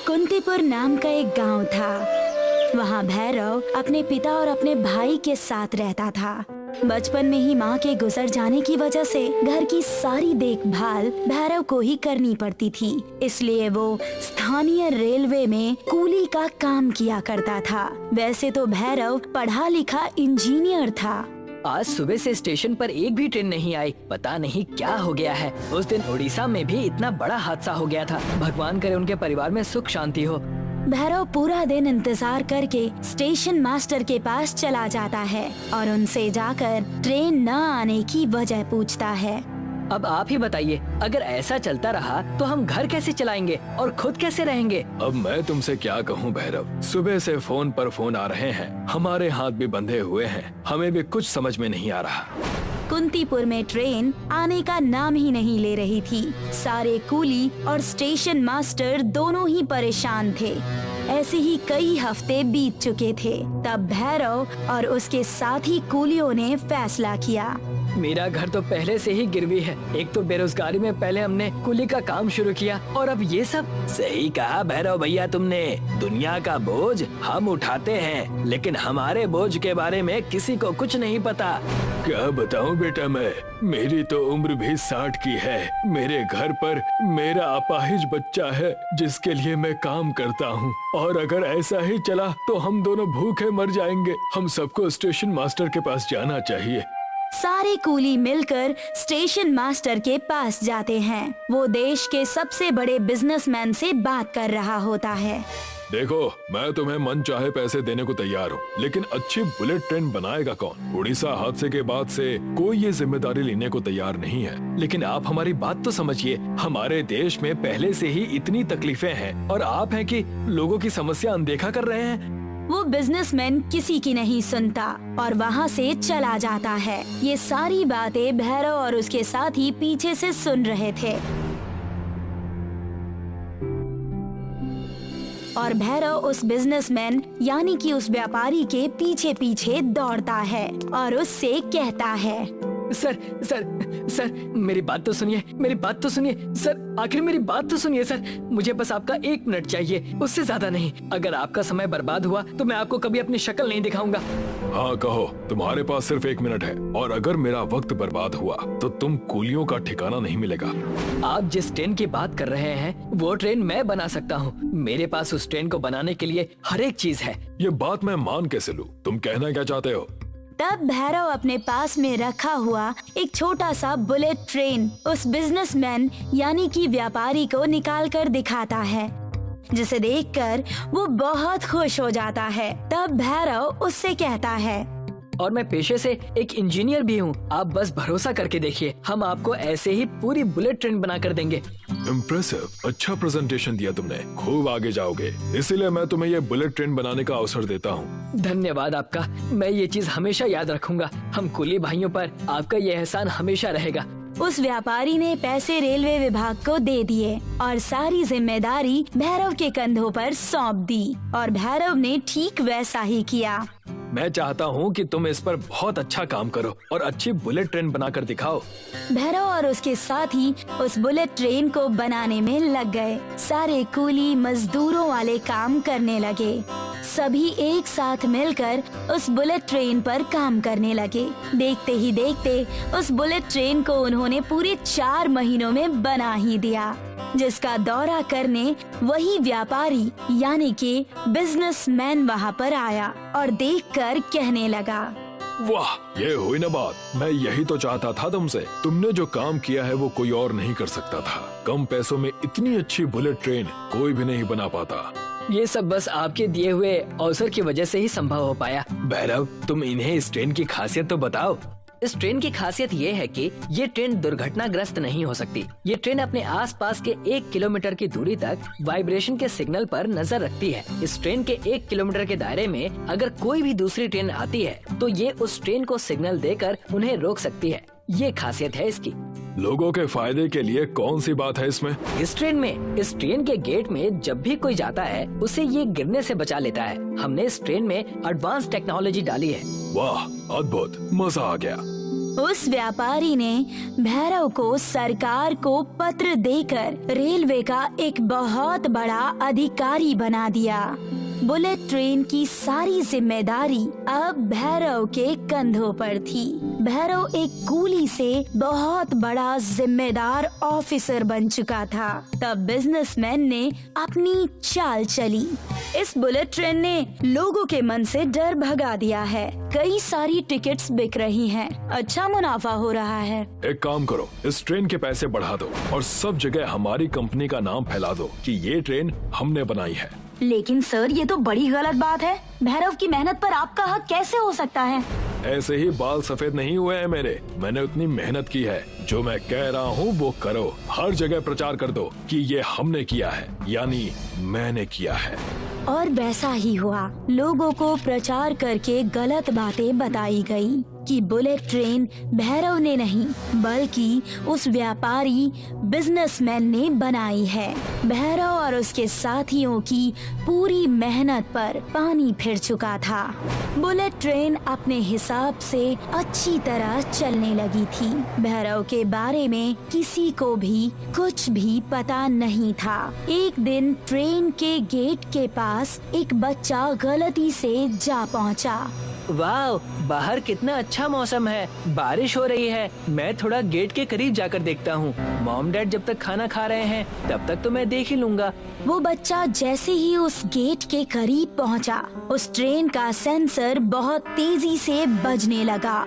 कुंतीपुर नाम का एक गांव था। वहाँ भैरव अपने पिता और अपने भाई के साथ रहता था। बचपन में ही माँ के गुजर जाने की वजह से घर की सारी देखभाल भैरव को ही करनी पड़ती थी, इसलिए वो स्थानीय रेलवे में कूली का काम किया करता था। वैसे तो भैरव पढ़ा लिखा इंजीनियर था। आज सुबह से स्टेशन पर एक भी ट्रेन नहीं आई। पता नहीं क्या हो गया है। उस दिन उड़ीसा में भी इतना बड़ा हादसा हो गया था। भगवान करे उनके परिवार में सुख शांति हो। भैरव पूरा दिन इंतजार करके स्टेशन मास्टर के पास चला जाता है और उनसे जाकर ट्रेन न आने की वजह पूछता है। अब आप ही बताइए, अगर ऐसा चलता रहा तो हम घर कैसे चलाएंगे और खुद कैसे रहेंगे? अब मैं तुमसे क्या कहूँ भैरव, सुबह से फोन पर फोन आ रहे हैं, हमारे हाथ भी बंधे हुए हैं, हमें भी कुछ समझ में नहीं आ रहा। कुंतीपुर में ट्रेन आने का नाम ही नहीं ले रही थी। सारे कूली और स्टेशन मास्टर दोनों ही परेशान थे। ऐसे ही कई हफ्ते बीत चुके थे। तब भैरव और उसके साथी कूलियों ने फैसला किया। मेरा घर तो पहले से ही गिरवी है। एक तो बेरोजगारी में पहले हमने कुली का काम शुरू किया और अब ये सब। सही कहा भैरव भैया तुमने। दुनिया का बोझ हम उठाते हैं, लेकिन हमारे बोझ के बारे में किसी को कुछ नहीं पता। क्या बताऊं बेटा, मैं मेरी तो उम्र भी 60 की है। मेरे घर पर मेरा अपाहिज बच्चा है जिसके लिए मैं काम करता हूँ, और अगर ऐसा ही चला तो हम दोनों भूखे मर जाएंगे। हम सबको स्टेशन मास्टर के पास जाना चाहिए। सारे कूली मिलकर स्टेशन मास्टर के पास जाते हैं। वो देश के सबसे बड़े बिजनेसमैन से बात कर रहा होता है। देखो, मैं तुम्हें मन चाहे पैसे देने को तैयार हूँ, लेकिन अच्छी बुलेट ट्रेन बनाएगा कौन? उड़ीसा हादसे के बाद से कोई ये जिम्मेदारी लेने को तैयार नहीं है। लेकिन आप हमारी बात तो समझिए। हमारे देश में पहले से ही इतनी तकलीफें हैं और आप हैं कि लोगों की समस्या अनदेखा कर रहे हैं। वो बिजनेसमैन किसी की नहीं सुनता और वहाँ से चला जाता है। ये सारी बातें भैरव और उसके साथी पीछे से सुन रहे थे और भैरव उस बिजनेसमैन यानी कि उस व्यापारी के पीछे पीछे दौड़ता है और उससे कहता है, सर सर सर मेरी बात तो सुनिए, मेरी बात तो सुनिए सर, आखिर मेरी बात तो सुनिए सर। मुझे बस आपका 1 मिनट चाहिए, उससे ज्यादा नहीं। अगर आपका समय बर्बाद हुआ तो मैं आपको कभी अपनी शक्ल नहीं दिखाऊंगा। हाँ कहो, तुम्हारे पास सिर्फ 1 मिनट है, और अगर मेरा वक्त बर्बाद हुआ तो तुम कूलियों का ठिकाना नहीं मिलेगा। आप जिस ट्रेन की बात कर रहे हैं वो ट्रेन मैं बना सकता हूँ। मेरे पास उस ट्रेन को बनाने के लिए हर एक चीज है। ये बात मैं मान कैसे लूँ? तुम कहना क्या चाहते हो? तब भैरव अपने पास में रखा हुआ एक छोटा सा बुलेट ट्रेन उस बिजनेसमैन यानी कि व्यापारी को निकाल कर दिखाता है, जिसे देखकर वो बहुत खुश हो जाता है। तब भैरव उससे कहता है, और मैं पेशे से एक इंजीनियर भी हूँ। आप बस भरोसा करके देखिए, हम आपको ऐसे ही पूरी बुलेट ट्रेन बना कर देंगे। इम्प्रेसिव, अच्छा प्रेजेंटेशन दिया तुमने, खूब आगे जाओगे। इसीलिए मैं तुम्हें ये बुलेट ट्रेन बनाने का अवसर देता हूँ। धन्यवाद आपका, मैं ये चीज हमेशा याद रखूंगा। हम कुली भाइयों पर आपका ये एहसान हमेशा रहेगा। उस व्यापारी ने पैसे रेलवे विभाग को दे दिए और सारी जिम्मेदारी भैरव के कंधों पर सौंप दी, और भैरव ने ठीक वैसा ही किया। मैं चाहता हूँ कि तुम इस पर बहुत अच्छा काम करो और अच्छी बुलेट ट्रेन बनाकर दिखाओ। भैरव और उसके साथी उस बुलेट ट्रेन को बनाने में लग गए। सारे कूली मजदूरों वाले काम करने लगे। सभी एक साथ मिलकर उस बुलेट ट्रेन पर काम करने लगे। देखते ही देखते उस बुलेट ट्रेन को उन्होंने पूरे 4 महीनों में बना ही दिया, जिसका दौरा करने वही व्यापारी यानी कि बिजनेसमैन वहाँ पर आया और देखकर कहने लगा, वाह, ये हुई ना बात। मैं यही तो चाहता था तुमसे। तुमने जो काम किया है वो कोई और नहीं कर सकता था। कम पैसों में इतनी अच्छी बुलेट ट्रेन कोई भी नहीं बना पाता। ये सब बस आपके दिए हुए अवसर की वजह से ही संभव हो पाया। भैरव, तुम इन्हें इस ट्रेन की खासियत तो बताओ। इस ट्रेन की खासियत ये है कि ये ट्रेन दुर्घटनाग्रस्त नहीं हो सकती। ये ट्रेन अपने आसपास के 1 किलोमीटर की दूरी तक वाइब्रेशन के सिग्नल पर नजर रखती है। इस ट्रेन के 1 किलोमीटर के दायरे में अगर कोई भी दूसरी ट्रेन आती है तो ये उस ट्रेन को सिग्नल देकर उन्हें रोक सकती है। ये खासियत है इसकी। लोगों के फायदे के लिए कौन सी बात है इसमें? इस ट्रेन के गेट में जब भी कोई जाता है उसे ये गिरने से बचा लेता है। हमने इस ट्रेन में एडवांस टेक्नोलॉजी डाली है। वाह, अद्भुत, मजा आ गया। उस व्यापारी ने भैरव को सरकार को पत्र देकर रेलवे का एक बहुत बड़ा अधिकारी बना दिया। बुलेट ट्रेन की सारी जिम्मेदारी अब भैरव के कंधों पर थी। भैरव एक कूली से बहुत बड़ा जिम्मेदार ऑफिसर बन चुका था। तब बिजनेसमैन ने अपनी चाल चली। इस बुलेट ट्रेन ने लोगों के मन से डर भगा दिया है। कई सारी टिकट्स बिक रही हैं, अच्छा मुनाफा हो रहा है। एक काम करो, इस ट्रेन के पैसे बढ़ा दो और सब जगह हमारी कंपनी का नाम फैला दो कि ये ट्रेन हमने बनाई है। लेकिन सर, ये तो बड़ी गलत बात है। भैरव की मेहनत पर आपका हक कैसे हो सकता है? ऐसे ही बाल सफेद नहीं हुए हैं मेरे। मैंने उतनी मेहनत की है। जो मैं कह रहा हूँ वो करो। हर जगह प्रचार कर दो कि ये हमने किया है, यानी मैंने किया है। और वैसा ही हुआ। लोगों को प्रचार करके गलत बातें बताई गई कि बुलेट ट्रेन भैरव ने नहीं बल्कि उस व्यापारी बिजनेसमैन ने बनाई है। भैरव और उसके साथियों की पूरी मेहनत पर पानी फिर चुका था। बुलेट ट्रेन अपने हिसाब से अच्छी तरह चलने लगी थी। भैरव के बारे में किसी को भी कुछ भी पता नहीं था। एक दिन ट्रेन के गेट के पास एक बच्चा गलती से जा पहुंचा। वाह, बाहर कितना अच्छा मौसम है, बारिश हो रही है। मैं थोड़ा गेट के करीब जाकर देखता हूँ। मॉम डैड जब तक खाना खा रहे हैं तब तक तो मैं देख ही लूंगा। वो बच्चा जैसे ही उस गेट के करीब पहुँचा, उस ट्रेन का सेंसर बहुत तेजी से बजने लगा,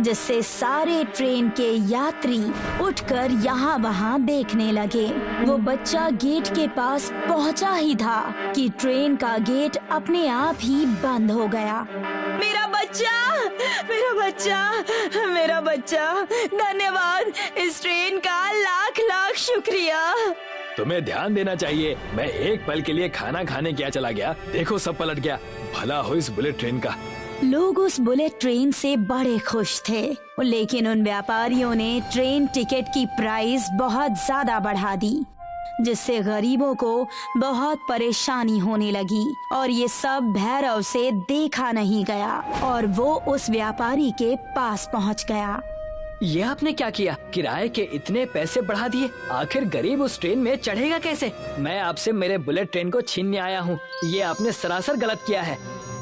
जिससे सारे ट्रेन के यात्री उठकर यहाँ वहाँ देखने लगे। वो बच्चा गेट के पास पहुँचा ही था कि ट्रेन का गेट अपने आप ही बंद हो गया। मेरा बच्चा, मेरा बच्चा, मेरा बच्चा, धन्यवाद। इस ट्रेन का लाख लाख शुक्रिया। तुम्हें ध्यान देना चाहिए। मैं एक पल के लिए खाना खाने क्या चला गया, देखो सब पलट गया। भला हो इस बुलेट ट्रेन का। लोग उस बुलेट ट्रेन से बड़े खुश थे, लेकिन उन व्यापारियों ने ट्रेन टिकट की प्राइस बहुत ज्यादा बढ़ा दी, जिससे गरीबों को बहुत परेशानी होने लगी। और ये सब भैरव से देखा नहीं गया और वो उस व्यापारी के पास पहुंच गया। ये आपने क्या किया? किराए के इतने पैसे बढ़ा दिए। आखिर गरीब उस ट्रेन में चढ़ेगा कैसे? मैं आपसे मेरे बुलेट ट्रेन को छीनने आया हूँ। ये आपने सरासर गलत किया है।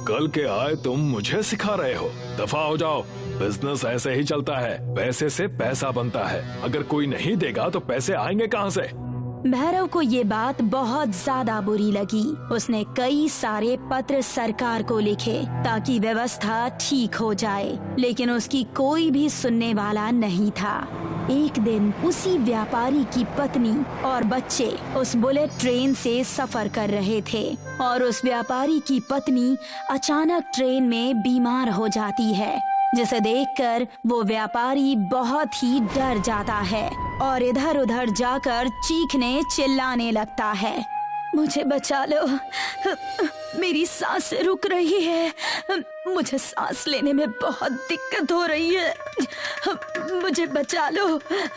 कल के आए तुम मुझे सिखा रहे हो, दफा हो जाओ। बिजनेस ऐसे ही चलता है, पैसे से पैसा बनता है। अगर कोई नहीं देगा तो पैसे आएंगे कहाँ से? भैरव को ये बात बहुत ज्यादा बुरी लगी। उसने कई सारे पत्र सरकार को लिखे ताकि व्यवस्था ठीक हो जाए, लेकिन उसकी कोई भी सुनने वाला नहीं था। एक दिन उसी व्यापारी की पत्नी और बच्चे उस बुलेट ट्रेन से सफर कर रहे थे और उस व्यापारी की पत्नी अचानक ट्रेन में बीमार हो जाती है, जिसे देखकर वो व्यापारी बहुत ही डर जाता है और इधर उधर जाकर चीखने चिल्लाने लगता है। मुझे बचा लो, मेरी सांस रुक रही है, मुझे सांस लेने में बहुत दिक्कत हो रही है, मुझे बचा लो,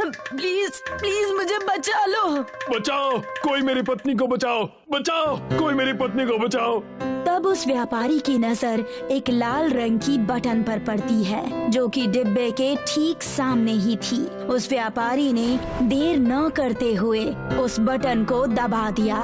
प्लीज प्लीज मुझे बचा लो। बचाओ, कोई मेरी पत्नी को बचाओ, बचाओ, कोई मेरी पत्नी को बचाओ। तब उस व्यापारी की नजर एक लाल रंग की बटन पर पड़ती है, जो कि डिब्बे के ठीक सामने ही थी। उस व्यापारी ने देर न करते हुए उस बटन को दबा दिया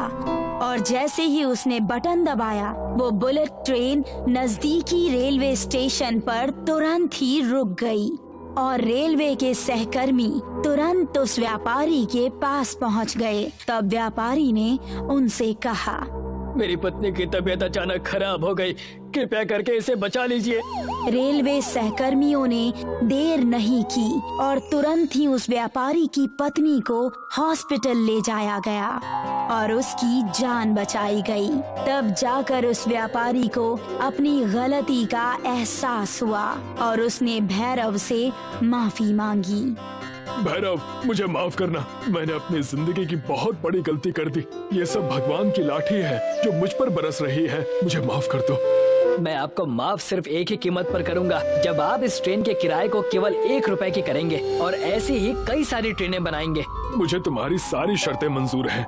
और जैसे ही उसने बटन दबाया, वो बुलेट ट्रेन नजदीकी रेलवे स्टेशन पर तुरंत ही रुक गई और रेलवे के सहकर्मी तुरंत उस व्यापारी के पास पहुंच गए। तब व्यापारी ने उनसे कहा, मेरी पत्नी की तबीयत अचानक खराब हो गई, कृपया करके इसे बचा लीजिए। रेलवे सहकर्मियों ने देर नहीं की और तुरंत ही उस व्यापारी की पत्नी को हॉस्पिटल ले जाया गया और उसकी जान बचाई गई। तब जाकर उस व्यापारी को अपनी गलती का एहसास हुआ और उसने भैरव से माफी मांगी। भैरव, मुझे माफ करना, मैंने अपनी जिंदगी की बहुत बड़ी गलती कर दी। ये सब भगवान की लाठी है जो मुझ पर बरस रही है, मुझे माफ कर दो। मैं आपको माफ सिर्फ एक ही कीमत पर करूंगा, जब आप इस ट्रेन के किराए को केवल 1 रुपए की करेंगे और ऐसी ही कई सारी ट्रेनें बनाएंगे। मुझे तुम्हारी सारी शर्तें मंजूर हैं।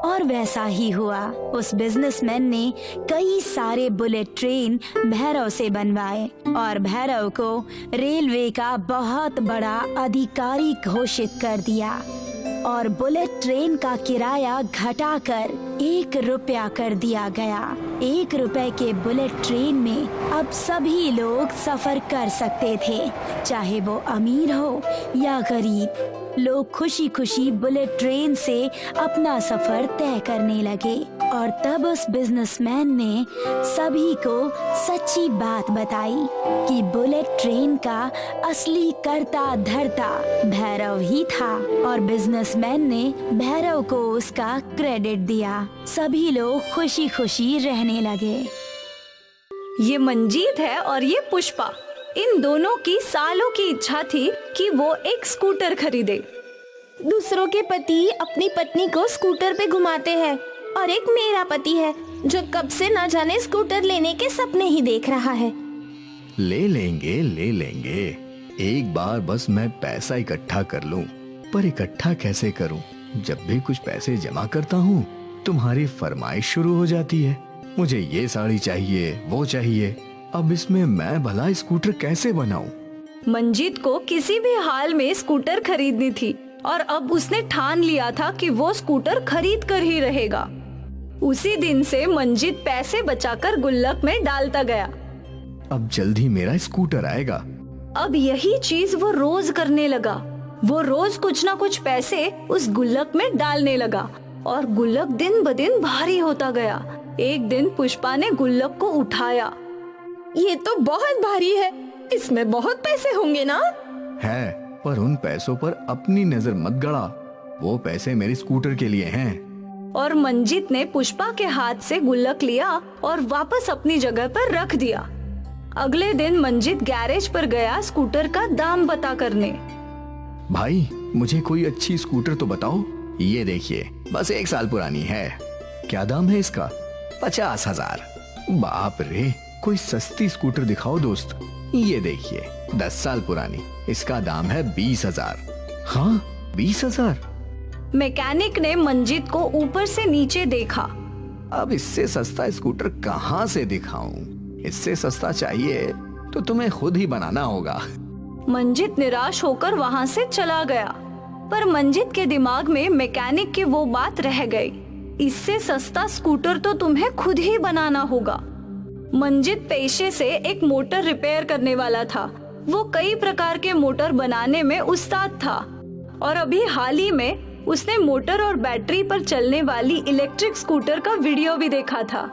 और वैसा ही हुआ। उस बिजनेसमैन ने कई सारे बुलेट ट्रेन भैरव से बनवाए और भैरव को रेलवे का बहुत बड़ा अधिकारी घोषित कर दिया और बुलेट ट्रेन का किराया घटाकर 1 रुपया कर दिया गया। 1 रुपए के बुलेट ट्रेन में अब सभी लोग सफर कर सकते थे, चाहे वो अमीर हो या गरीब। लोग खुशी खुशी बुलेट ट्रेन से अपना सफर तय करने लगे और तब उस बिजनेसमैन ने सभी को सच्ची बात बताई कि बुलेट ट्रेन का असली कर्ता धर्ता भैरव ही था और बिजनेसमैन ने भैरव को उसका क्रेडिट दिया। सभी लोग खुशी खुशी रहने लगे। ये मंजीत है और ये पुष्पा। इन दोनों की सालों की इच्छा थी कि वो एक स्कूटर खरीदे। दूसरों के पति अपनी पत्नी को स्कूटर पे घुमाते हैं और एक मेरा पति है जो कब से न जाने स्कूटर लेने के सपने ही देख रहा है। ले लेंगे। एक बार बस मैं पैसा इकट्ठा कर लूं। पर इकट्ठा कैसे करूं? जब भी कुछ पैसे जमा करता हूं, तुम्हारी फरमाइश शुरू हो जाती है। मुझे ये साड़ी चाहिए, वो चाहिए। अब इसमें मैं भला स्कूटर कैसे बनाऊं? मंजीत को किसी भी हाल में स्कूटर खरीदनी थी और अब उसने ठान लिया था कि वो स्कूटर खरीद कर ही रहेगा। उसी दिन से मंजीत पैसे बचाकर गुल्लक में डालता गया। अब जल्दी मेरा स्कूटर आएगा। अब यही चीज वो रोज करने लगा। वो रोज कुछ ना कुछ पैसे उस गुल्लक में डालने लगा और गुल्लक दिन ब दिन भारी होता गया। एक दिन पुष्पा ने गुल्लक को उठाया। ये तो बहुत भारी है, इसमें बहुत पैसे होंगे ना? है, पर उन पैसों पर अपनी नजर मत गड़ा। वो पैसे मेरे स्कूटर के लिए हैं। और मंजीत ने पुष्पा के हाथ से गुल्लक लिया और वापस अपनी जगह पर रख दिया। अगले दिन मंजीत गैरेज पर गया स्कूटर का दाम पता करने। भाई, मुझे कोई अच्छी स्कूटर तो बताओ। ये देखिए, बस 1 साल पुरानी है। क्या दाम है इसका? 50,000। बाप रे, कोई सस्ती स्कूटर दिखाओ दोस्त। ये देखिए, 10 साल पुरानी, इसका दाम है 20,000। हाँ, 20,000। मैकेनिक ने मंजीत को ऊपर से नीचे देखा। अब इससे सस्ता स्कूटर कहाँ से दिखाऊं? इससे सस्ता चाहिए तो तुम्हें खुद ही बनाना होगा। मंजीत निराश होकर वहाँ से चला गया, पर मंजीत के दिमाग में मैकेनिक की वो बात रह गई। इससे सस्ता स्कूटर तो तुम्हें खुद ही बनाना होगा। मंजीत पेशे से एक मोटर रिपेयर करने वाला था। वो कई प्रकार के मोटर बनाने में उस्ताद था और अभी हाल ही में उसने मोटर और बैटरी पर चलने वाली इलेक्ट्रिक स्कूटर का वीडियो भी देखा था।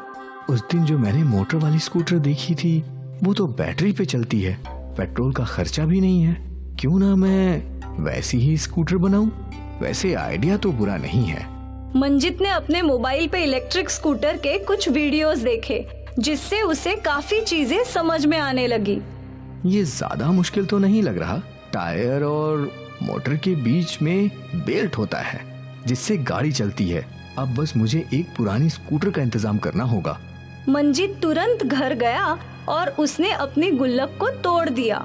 उस दिन जो मैंने मोटर वाली स्कूटर देखी थी, वो तो बैटरी पे चलती है। पेट्रोल का खर्चा भी नहीं है। क्यों ना मैं वैसी ही स्कूटर बनाऊं? वैसे आइडिया तो बुरा नहीं है। मंजीत ने अपने मोबाइल पे इलेक्ट्रिक स्कूटर के कुछ वीडियोस देखे, जिससे उसे काफी चीजें समझ में आने लगी। ये ज्यादा मुश्किल तो नहीं लग रहा। टायर और मोटर के बीच में बेल्ट होता है जिससे गाड़ी चलती है। अब बस मुझे एक पुरानी स्कूटर का इंतजाम करना होगा। मंजीत तुरंत घर गया और उसने अपनी गुल्लक को तोड़ दिया।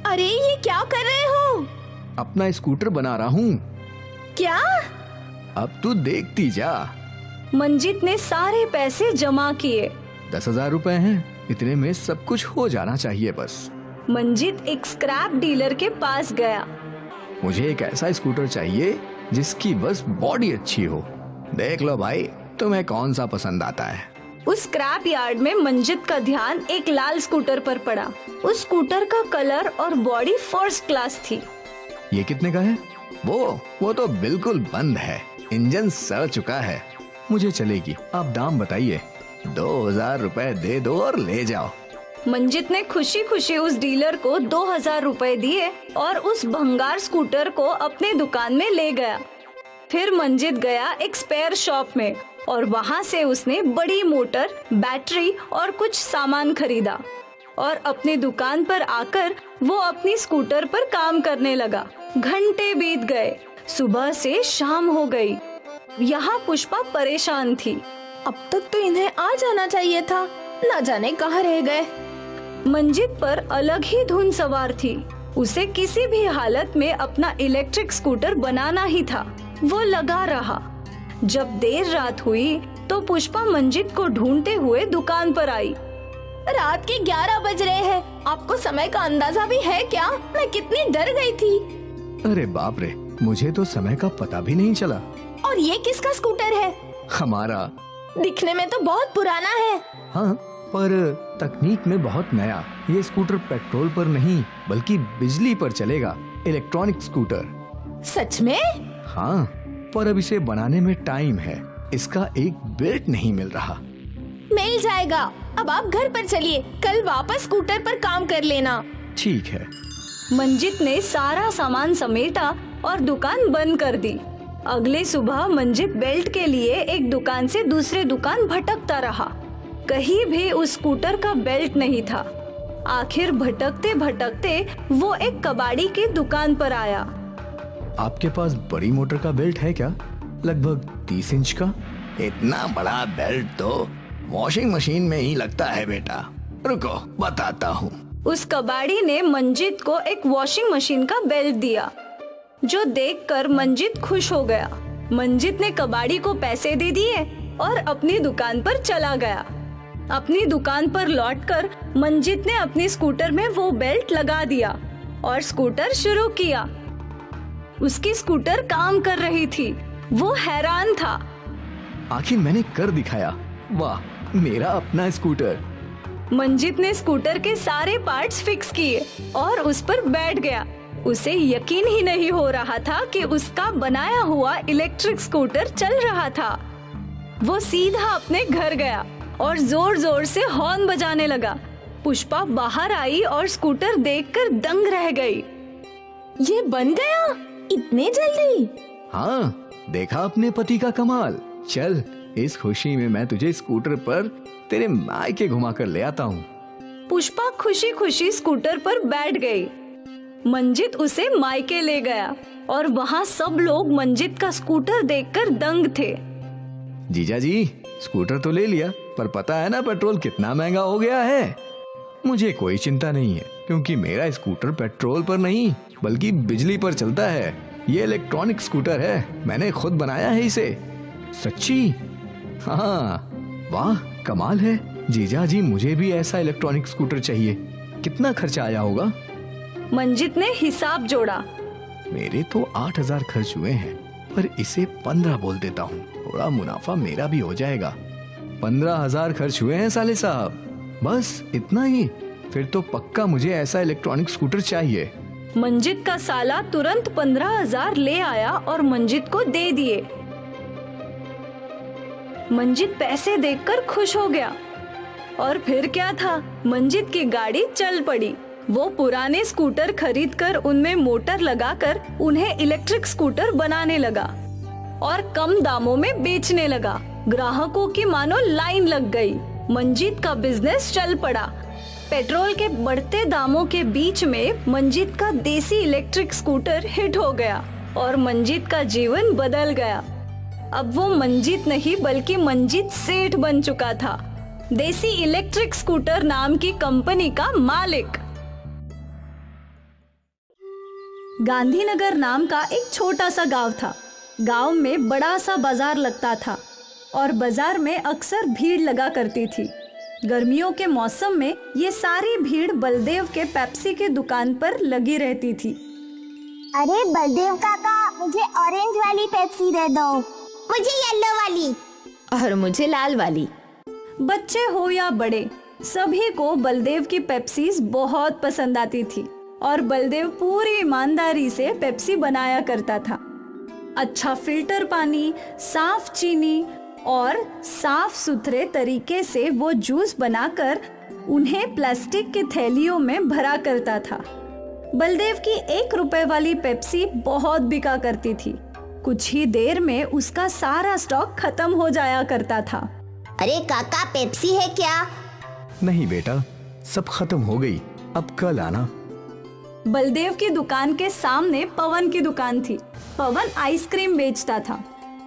अरे, ये क्या कर रहे हो? अपना स्कूटर बना रहा हूँ। क्या? अब तू देखती जा। मंजीत ने सारे पैसे जमा किए। 10,000 रुपए हैं। इतने में सब कुछ हो जाना चाहिए बस। मंजीत एक स्क्रैप डीलर के पास गया। मुझे एक ऐसा स्कूटर चाहिए जिसकी बस बॉडी अच्छी हो। देख लो भाई, तुम्हें कौन सा पसंद आता है। उस स्क्रैप यार्ड में मंजीत का ध्यान एक लाल स्कूटर पर पड़ा। उस स्कूटर का कलर और बॉडी फर्स्ट क्लास थी। ये कितने का है? वो तो बिल्कुल बंद है। इंजन सड़ चुका है। मुझे चलेगी। आप दाम बताइए। 2,000 रुपए दे दो और ले जाओ। मंजीत ने खुशी खुशी उस डीलर को 2,000 रुपए दिए और उस भंगार स्कूटर को अपने दुकान में ले गया। फिर मंजीत गया एक स्पेयर शॉप में और वहाँ से उसने बड़ी मोटर, बैटरी और कुछ सामान खरीदा और अपनी दुकान पर आकर वो अपनी स्कूटर पर काम करने लगा। घंटे बीत गए। सुबह से शाम हो गई। यहाँ पुष्पा परेशान थी। अब तक तो इन्हें आ जाना चाहिए था, न जाने कहाँ रह गए। मंजीत पर अलग ही धुन सवार थी। उसे किसी भी हालत में अपना इलेक्ट्रिक स्कूटर बनाना ही था। वो लगा रहा। जब देर रात हुई तो पुष्पा मंजित को ढूंढते हुए दुकान पर आई। रात के 11 बज रहे हैं। आपको समय का अंदाजा भी है क्या? मैं कितनी डर गई थी। अरे बाप रे, मुझे तो समय का पता भी नहीं चला। और ये किसका स्कूटर है? हमारा। दिखने में तो बहुत पुराना है। हाँ, पर तकनीक में बहुत नया। ये स्कूटर पेट्रोल पर नहीं बल्कि बिजली पर चलेगा, इलेक्ट्रॉनिक स्कूटर। सच में? हाँ, पर अब इसे बनाने में टाइम है। इसका एक बेल्ट नहीं मिल रहा। मिल जाएगा। अब आप घर पर चलिए, कल वापस स्कूटर पर काम कर लेना। ठीक है। मंजित ने सारा सामान समेटा और दुकान बंद कर दी। अगले सुबह मंजित बेल्ट के लिए एक दुकान से दूसरे दुकान भटकता रहा। कहीं भी उस स्कूटर का बेल्ट नहीं था। आखिर भटकते भटकते वो एक कबाड़ी की दुकान पर आया। आपके पास बड़ी मोटर का बेल्ट है क्या? लगभग 30 इंच का। इतना बड़ा बेल्ट तो वॉशिंग मशीन में ही लगता है बेटा। रुको बताता हूँ। उस कबाड़ी ने मंजित को एक वॉशिंग मशीन का बेल्ट दिया, जो देखकर मंजित खुश हो गया। मंजित ने कबाड़ी को पैसे दे दिए और अपनी दुकान पर चला गया। अपनी दुकान पर लौटकर मंजित ने अपनी स्कूटर में वो बेल्ट लगा दिया और स्कूटर शुरू किया। उसकी स्कूटर काम कर रही थी। वो हैरान था। आखिर मैंने कर दिखाया। वाह, मेरा अपना स्कूटर। मंजित ने स्कूटर के सारे पार्ट्स फिक्स किए और उस पर बैठ गया। उसे यकीन ही नहीं हो रहा था कि उसका बनाया हुआ इलेक्ट्रिक स्कूटर चल रहा था। वो सीधा अपने घर गया और जोर जोर से हॉर्न बजाने लगा। पुष्पा बाहर आई और स्कूटर देखकर दंग रह गई। ये बन गया इतने जल्दी? हाँ, देखा अपने पति का कमाल। चल, इस खुशी में मैं तुझे स्कूटर पर तेरे मायके घुमा कर ले आता हूँ। पुष्पा खुशी खुशी स्कूटर पर बैठ गई। मंजित उसे मायके ले गया और वहाँ सब लोग मंजित का स्कूटर देखकर दंग थे। जीजा जी, स्कूटर तो ले लिया, पर पता है ना पेट्रोल कितना महंगा हो गया है। मुझे कोई चिंता नहीं है, क्योंकि मेरा स्कूटर पेट्रोल पर नहीं बल्कि बिजली पर चलता है। ये इलेक्ट्रॉनिक स्कूटर है, मैंने खुद बनाया है इसे। सच्ची? हाँ, वाह कमाल है। जीजा जी, मुझे भी ऐसा इलेक्ट्रॉनिक स्कूटर चाहिए। कितना खर्चा आया होगा? मंजित ने हिसाब जोड़ा। मेरे तो 8,000 खर्च हुए हैं, पर इसे 15 बोल देता हूँ, थोड़ा मुनाफा मेरा भी हो जाएगा। 15,000 खर्च हुए हैं साले साहब। बस इतना ही? फिर तो पक्का मुझे ऐसा इलेक्ट्रॉनिक स्कूटर चाहिए। मंजित का साला तुरंत 15,000 ले आया और मंजित को दे दिए। मंजित पैसे देखकर खुश हो गया। और फिर क्या था, मंजित की गाड़ी चल पड़ी। वो पुराने स्कूटर खरीदकर उनमें मोटर लगाकर उन्हें इलेक्ट्रिक स्कूटर बनाने लगा और कम दामों में बेचने लगा। ग्राहकों की मानो लाइन लग गई। मंजित का बिजनेस चल पड़ा। पेट्रोल के बढ़ते दामों के बीच में मंजित का देसी इलेक्ट्रिक स्कूटर हिट हो गया और मंजित का जीवन बदल गया। अब वो मंजित नहीं बल्कि मंजित सेठ बन चुका था, देसी इलेक्ट्रिक स्कूटर नाम की कंपनी का मालिक। गांधीनगर नाम का एक छोटा सा गांव था। गांव में बड़ा सा बाजार लगता था और बाजार में अक्सर भीड़ लगा करती थी। गर्मियों के मौसम में ये सारी भीड़ बलदेव के पेप्सी के दुकान पर लगी रहती थी। अरे बलदेव काका, मुझे ऑरेंज वाली पेप्सी दे दो। मुझे येलो वाली। और मुझे लाल वाली। बच्चे हो या बड़े, सभी को बलदेव की पेप्सीज बहुत पसंद आती थी और बलदेव पूरी ईमानदारी से पेप्सी बनाया करता था। अच्छा फिल्टर पानी, साफ चीनी और साफ सुथरे तरीके से वो जूस बनाकर उन्हें प्लास्टिक की थैलियों में भरा करता था। बलदेव की 1 रुपए वाली पेप्सी बहुत बिका करती थी। कुछ ही देर में उसका सारा स्टॉक खत्म हो जाया करता था। अरे काका, पेप्सी है क्या? नहीं बेटा, सब खत्म हो गई, अब कल आना। बलदेव की दुकान के सामने पवन की दुकान थी। पवन आइसक्रीम बेचता था,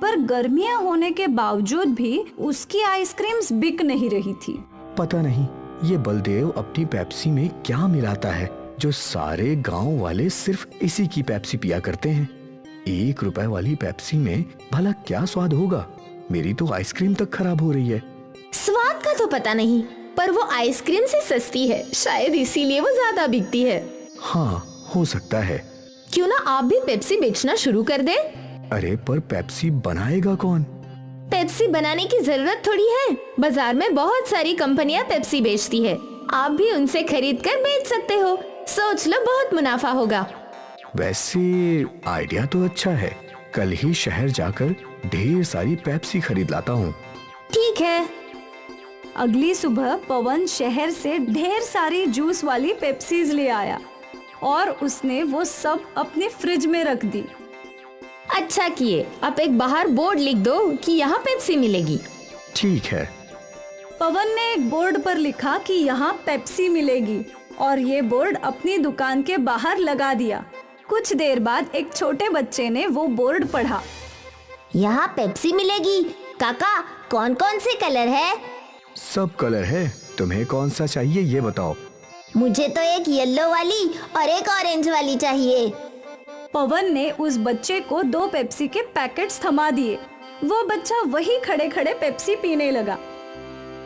पर गर्मियां होने के बावजूद भी उसकी आइसक्रीम्स बिक नहीं रही थी। पता नहीं ये बलदेव अपनी पेप्सी में क्या मिलाता है, जो सारे गांव वाले सिर्फ इसी की पेप्सी पिया करते हैं। 1 रुपए वाली पेप्सी में भला क्या स्वाद होगा? मेरी तो आइसक्रीम तक खराब हो रही है। स्वाद का तो पता नहीं, पर वो आइसक्रीम से सस्ती है, शायद इसीलिए वो ज्यादा बिकती है। हाँ, हो सकता है। क्यों ना आप भी पेप्सी बेचना शुरू कर दें? अरे पर पेप्सी बनाएगा कौन? पेप्सी बनाने की जरूरत थोड़ी है, बाजार में बहुत सारी कंपनियां पेप्सी बेचती है, आप भी उनसे खरीद कर बेच सकते हो। सोच लो, बहुत मुनाफा होगा। वैसे आइडिया तो अच्छा है, कल ही शहर जाकर ढेर सारी पेप्सी खरीद लाता हूँ। ठीक है। अगली सुबह पवन शहर से ढेर सारी जूस वाली पेप्सीज ले आया और उसने वो सब अपने फ्रिज में रख दी। अच्छा किए, आप एक बाहर बोर्ड लिख दो कि यहाँ पेप्सी मिलेगी। ठीक है। पवन ने एक बोर्ड पर लिखा कि यहाँ पेप्सी मिलेगी और ये बोर्ड अपनी दुकान के बाहर लगा दिया। कुछ देर बाद एक छोटे बच्चे ने वो बोर्ड पढ़ा। यहाँ पेप्सी मिलेगी। काका, कौन कौन से कलर है? सब कलर है, तुम्हें कौन सा चाहिए ये बताओ। मुझे तो एक येलो वाली और एक ऑरेंज वाली चाहिए। पवन ने उस बच्चे को 2 पेप्सी के पैकेट्स थमा दिए। वो बच्चा वही खड़े खड़े पेप्सी पीने लगा।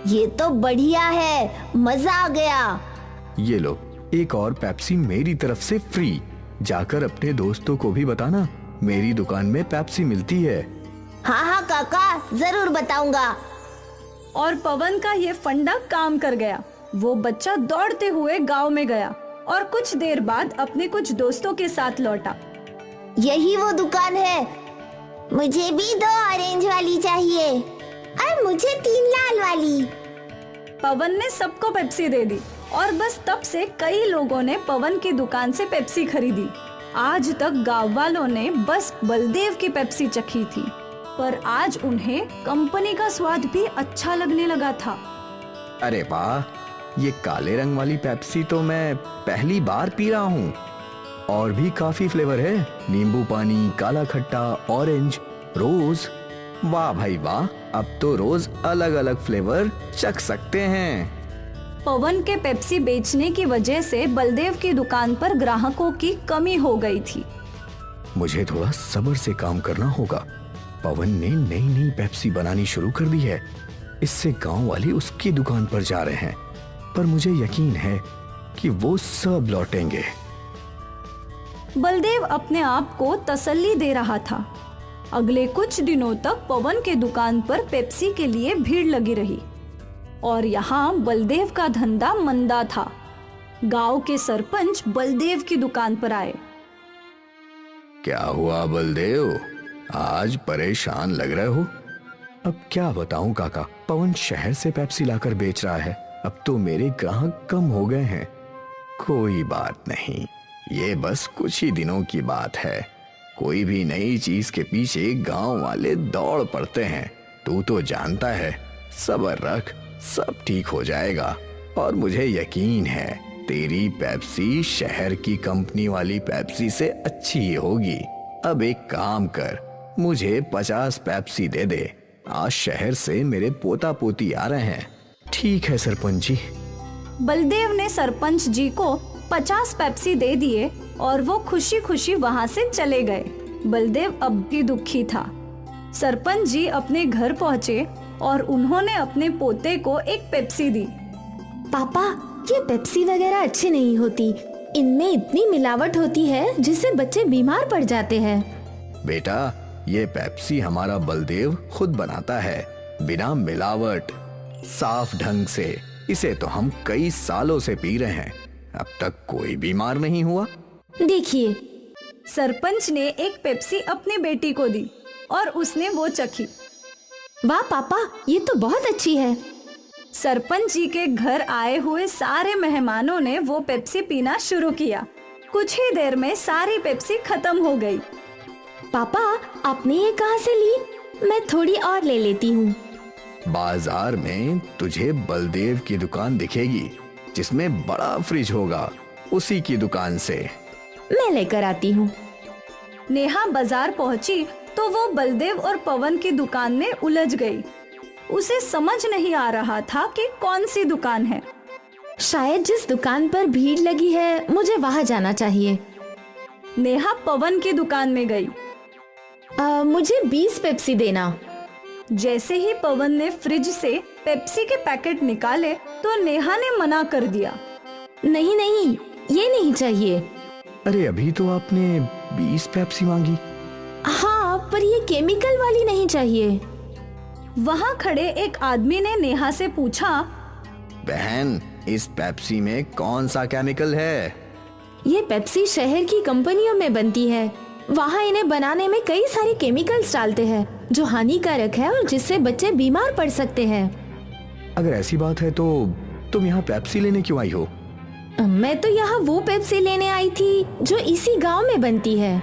ये तो बढ़िया है, मजा आ गया। ये लो, एक और पेप्सी मेरी तरफ से फ्री। जाकर अपने दोस्तों को भी बताना, मेरी दुकान में पेप्सी मिलती है। हाँ हाँ काका, जरूर बताऊंगा। और पवन का ये फंडा काम कर गया। वो बच्चा दौड़ते हुए गांव में गया और कुछ देर बाद अपने कुछ दोस्तों के साथ लौटा। यही वो दुकान है। मुझे भी 2 ऑरेंज वाली चाहिए और मुझे 3 लाल वाली। पवन ने सबको पेप्सी दे दी और बस तब से कई लोगों ने पवन की दुकान से पेप्सी खरीदी। आज तक गांव वालों ने बस बलदेव की पेप्सी चखी थी, पर आज उन्हें कंपनी का स्वाद भी अच्छा लगने लगा था। अरे वाह, ये काले रंग वाली पेप्सी तो मैं पहली बार पी रहा हूँ। और भी काफी फ्लेवर है, नींबू पानी, काला खट्टा, ऑरेंज, रोज। वाह भाई वाह, अब तो रोज अलग अलग फ्लेवर चख सकते हैं। पवन के पेप्सी बेचने की वजह से बलदेव की दुकान पर ग्राहकों की कमी हो गई थी। मुझे थोड़ा सब्र से काम करना होगा। पवन ने नई नई पेप्सी बनानी शुरू कर दी है, इससे गांव वाले उसकी दुकान पर जा रहे हैं, पर मुझे यकीन है कि वो सब लौटेंगे। बलदेव अपने आप को तसल्ली दे रहा था। अगले कुछ दिनों तक पवन के दुकान पर पेप्सी के लिए भीड़ लगी रही और यहाँ बलदेव का धंधा मंदा था। गांव के सरपंच बलदेव की दुकान पर आए। क्या हुआ बलदेव, आज परेशान लग रहे हो? अब क्या बताऊं काका, पवन शहर से पेप्सी लाकर बेच रहा है। अब तो मेरे ग्राहक कम हो गए हैं। कोई बात नहीं, ये बस कुछ ही दिनों की बात है। कोई भी नई चीज के पीछे गांव वाले दौड़ पड़ते हैं। तू तो जानता है, सब्र रख, सब ठीक हो जाएगा। और मुझे यकीन है तेरी पेप्सी शहर की कंपनी वाली पेप्सी से अच्छी ही होगी। अब एक काम कर, मुझे 50 पेप्सी दे दे। आज शहर से मेरे पोता पोती आ रहे हैं। ठीक है सरपंच जी। बलदेव ने सरपंच जी को 50 पेप्सी दे दिए और वो खुशी खुशी वहाँ से चले गए। बलदेव अब भी दुखी था। सरपंच जी अपने घर पहुँचे और उन्होंने अपने पोते को एक पेप्सी दी। पापा, ये पेप्सी वगैरह अच्छी नहीं होती, इनमें इतनी मिलावट होती है जिससे बच्चे बीमार पड़ जाते हैं। बेटा, ये पेप्सी हमारा बलदेव खुद बनाता है, बिना मिलावट, साफ ढंग से। इसे तो हम कई सालों से पी रहे हैं, अब तक कोई बीमार नहीं हुआ। देखिए, सरपंच ने एक पेप्सी अपनी बेटी को दी और उसने वो चखी। वाह पापा, ये तो बहुत अच्छी है। सरपंच जी के घर आए हुए सारे मेहमानों ने वो पेप्सी पीना शुरू किया। कुछ ही देर में सारी पेप्सी खत्म हो गई। पापा, आपने ये कहाँ से ली? मैं थोड़ी और ले लेती हूँ। बाजार में तुझे बलदेव की दुकान दिखेगी, जिसमें बड़ा फ्रिज होगा, उसी की दुकान से। मैं लेकर आती हूँ। नेहा बाजार पहुंची तो वो बलदेव और पवन की दुकान में उलझ गई। उसे समझ नहीं आ रहा था कि कौन सी दुकान है। शायद जिस दुकान पर भीड़ लगी है, मुझे वहाँ जाना चाहिए। नेहा पवन की दुकान में गई। मुझे 20 पेप्सी देना। जैसे ही पवन ने फ्रिज से पेप्सी के पैकेट निकाले तो नेहा ने मना कर दिया। नहीं नहीं, ये नहीं चाहिए। अरे अभी तो आपने 20 पेप्सी मांगी। हाँ, पर ये केमिकल वाली नहीं चाहिए। वहाँ खड़े एक आदमी ने नेहा से पूछा, बहन, इस पेप्सी में कौन सा केमिकल है? ये पेप्सी शहर की कंपनियों में बनती है। वहाँ इन्हें बनाने में कई सारे केमिकल्स डालते हैं जो हानिकारक है और जिससे बच्चे बीमार पड़ सकते हैं। अगर ऐसी बात है तो तुम यहाँ पेप्सी लेने क्यों आई हो? मैं तो यहाँ वो पेप्सी लेने आई थी जो इसी गांव में बनती है।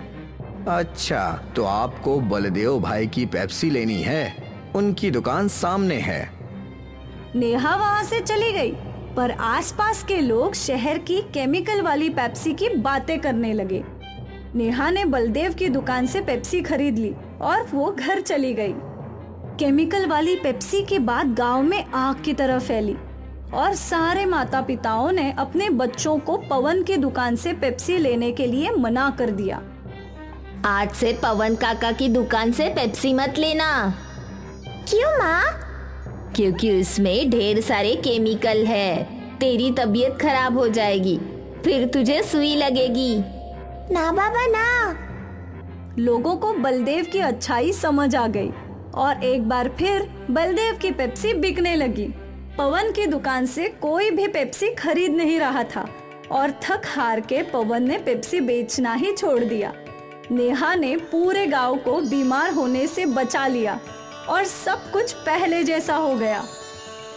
अच्छा, तो आपको बलदेव भाई की पेप्सी लेनी है। उनकी दुकान सामने है। नेहा वहाँ से चली गई, पर आसपास के लोग शहर की केमिकल वाली पेप्सी की बातें करने लगे। नेहा ने बलदेव की दुकान से पेप्सी खरीद ली और वो घर चली गई। केमिकल वाली पेप्सी की बात गांव में आग की तरह फैली और सारे माता पिताओं ने अपने बच्चों को पवन की दुकान से पेप्सी लेने के लिए मना कर दिया। आज से पवन काका की दुकान से पेप्सी मत लेना। क्यों माँ? क्योंकि उसमें ढेर सारे केमिकल है। तेरी तबीयत खराब हो जाएगी, फिर तुझे सुई लगेगी। ना बाबा ना। लोगों को बलदेव की अच्छाई समझ आ गई और एक बार फिर बलदेव की पेप्सी बिकने लगी। पवन की दुकान से कोई भी पेप्सी खरीद नहीं रहा था और थक हार के पवन ने पेप्सी बेचना ही छोड़ दिया। नेहा ने पूरे गांव को बीमार होने से बचा लिया और सब कुछ पहले जैसा हो गया।